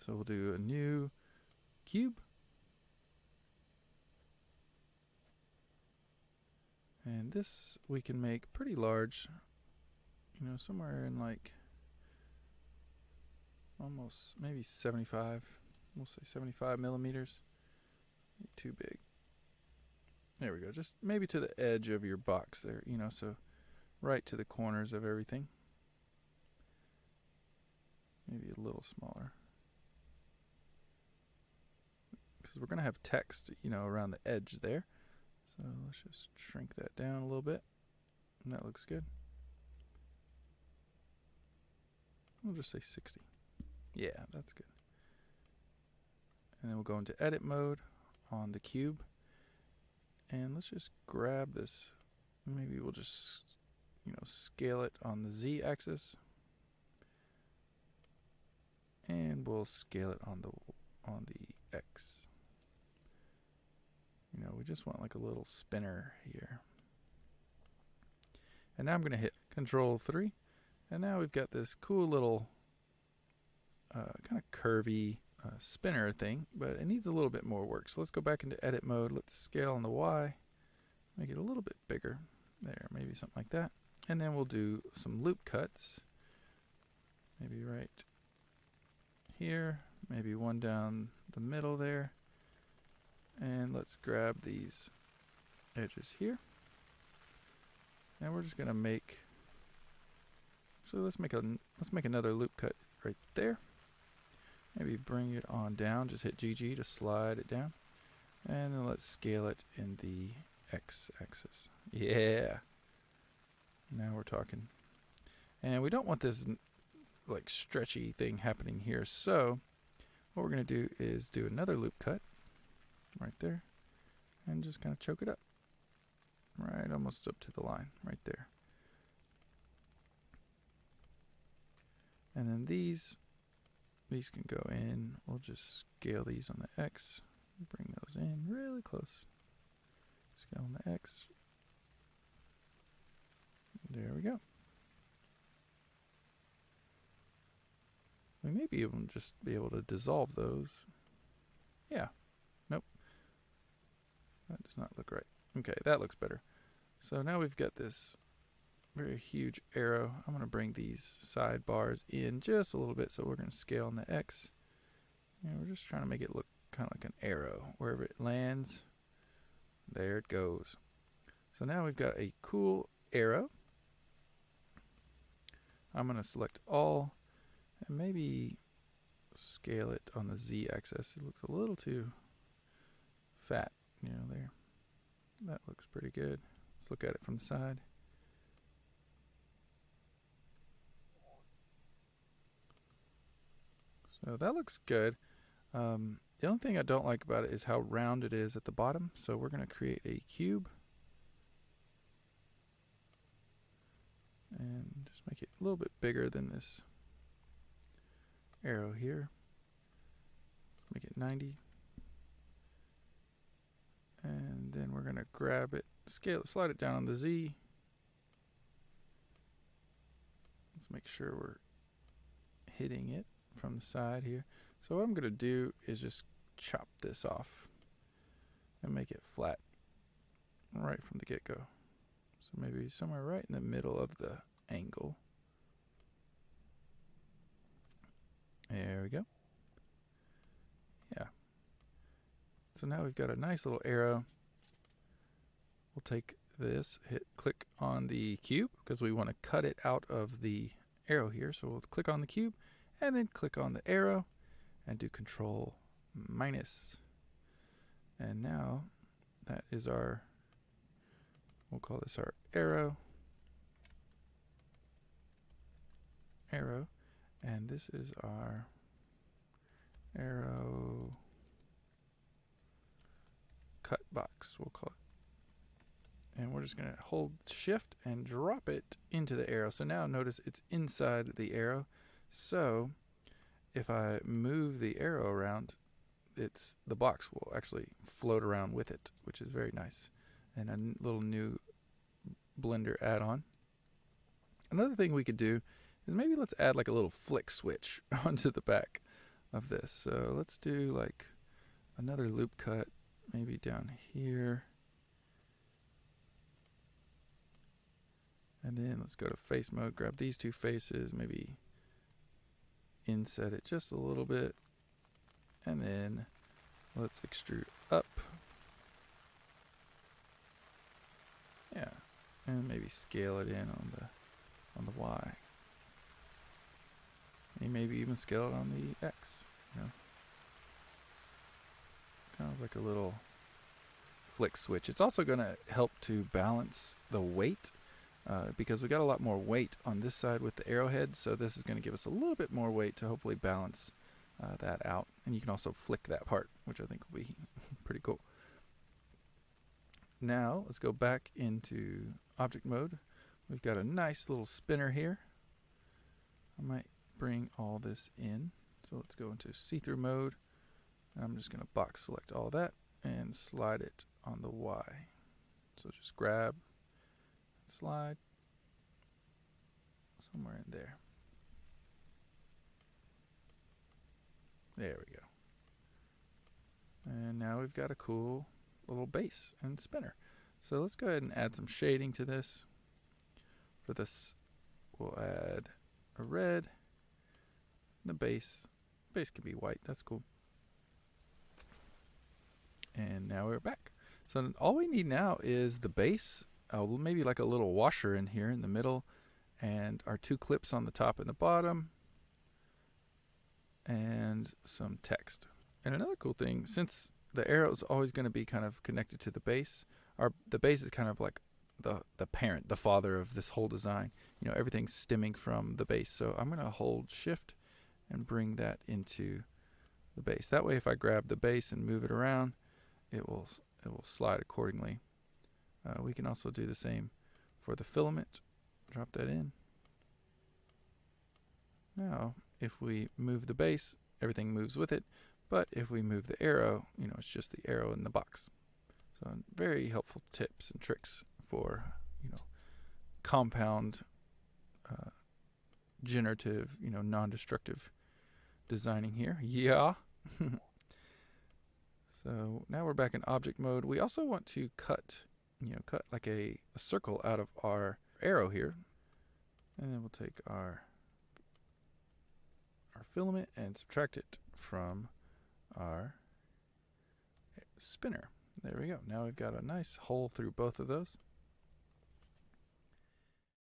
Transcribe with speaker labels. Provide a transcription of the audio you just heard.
Speaker 1: So we'll do a new cube. And this we can make pretty large, you know, somewhere in like almost maybe 75, we'll say 75 millimeters. Too big. There we go. Just maybe to the edge of your box there, you know, so right to the corners of everything. Maybe a little smaller. Because we're going to have text, you know, around the edge there. So let's just shrink that down a little bit. And that looks good. We'll just say 60. Yeah, that's good. And then we'll go into edit mode on the cube. And let's just grab this. Maybe we'll just, you know, scale it on the Z axis. And we'll scale it on the X. You know, we just want like a little spinner here. And now I'm going to hit Control 3. And now we've got this cool little kind of curvy spinner thing, but it needs a little bit more work. So let's go back into edit mode. Let's scale on the Y, make it a little bit bigger. There, maybe something like that. And then we'll do some loop cuts. Maybe right here, maybe one down the middle there. And let's grab these edges here. And we're just gonna make, so let's make another loop cut right there. Maybe bring it on down, just hit GG to slide it down. And then let's scale it in the X axis. Yeah. Now we're talking. And we don't want this like stretchy thing happening here. So what we're going to do is do another loop cut right there and just kind of choke it up. Right almost up to the line right there. And then these can go in. We'll just scale these on the X. Bring those in really close. Scale on the X. There we go. We may be able to just be able to dissolve those. Yeah. Nope. That does not look right. Okay, that looks better. So now we've got this very huge arrow. I'm going to bring these sidebars in just a little bit, so we're going to scale on the X. And we're just trying to make it look kind of like an arrow. Wherever it lands, there it goes. So now we've got a cool arrow. I'm going to select all and maybe scale it on the Z axis. It looks a little too fat, you know, there. That looks pretty good. Let's look at it from the side. So that looks good. The only thing I don't like about it is how round it is at the bottom. So we're going to create a cube. And just make it a little bit bigger than this arrow here. Make it 90. And then we're going to grab it, scale it, slide it down on the Z. Let's make sure we're hitting it from the side here. So what I'm going to do is just chop this off and make it flat right from the get-go. So maybe somewhere right in the middle of the angle. There we go. Yeah. So now we've got a nice little arrow. We'll take this, click on the cube because we want to cut it out of the arrow here. So we'll click on the cube and then click on the arrow and do Control minus. And now that is our, we'll call this our arrow. And this is our arrow cut box, we'll call it. And we're just going to hold shift and drop it into the arrow. So now notice it's inside the arrow. So if I move the arrow around, the box will actually float around with it, which is very nice. And a little new Blender add-on. Another thing we could do is maybe let's add like a little flick switch onto the back. of this. So let's do like another loop cut, maybe down here. And then let's go to face mode, grab these two faces, maybe inset it just a little bit. And then let's extrude up. Yeah, and maybe scale it in on the Y. And maybe even scale it on the X. You know, kind of like a little flick switch. It's also going to help to balance the weight because we got a lot more weight on this side with the arrowhead. So this is going to give us a little bit more weight to hopefully balance that out. And you can also flick that part, which I think will be pretty cool. Now let's go back into object mode. We've got a nice little spinner here. I might bring all this in. So let's go into see-through mode. And I'm just going to box select all that and slide it on the Y. So just grab, slide somewhere in there. There we go. And now we've got a cool little base and spinner. So let's go ahead and add some shading to this. For this, we'll add a red. The base can be white. That's cool. And now we're back. So all we need now is the base, maybe like a little washer in here in the middle, and our two clips on the top and the bottom, and some text. And another cool thing, since the arrow is always going to be kind of connected to the base, the base is kind of like the parent, the father of this whole design. You know, everything's stemming from the base. So I'm going to hold shift and bring that into the base. That way if I grab the base and move it around, it will slide accordingly. We can also do the same for the filament. Drop that in. Now, if we move the base, everything moves with it. But if we move the arrow, you know, it's just the arrow in the box. So very helpful tips and tricks for, you know, compound, generative, you know, non-destructive designing here. Yeah. So now we're back in object mode. We also want to cut like a circle out of our arrow here. And then we'll take our filament and subtract it from our spinner. There we go. Now we've got a nice hole through both of those.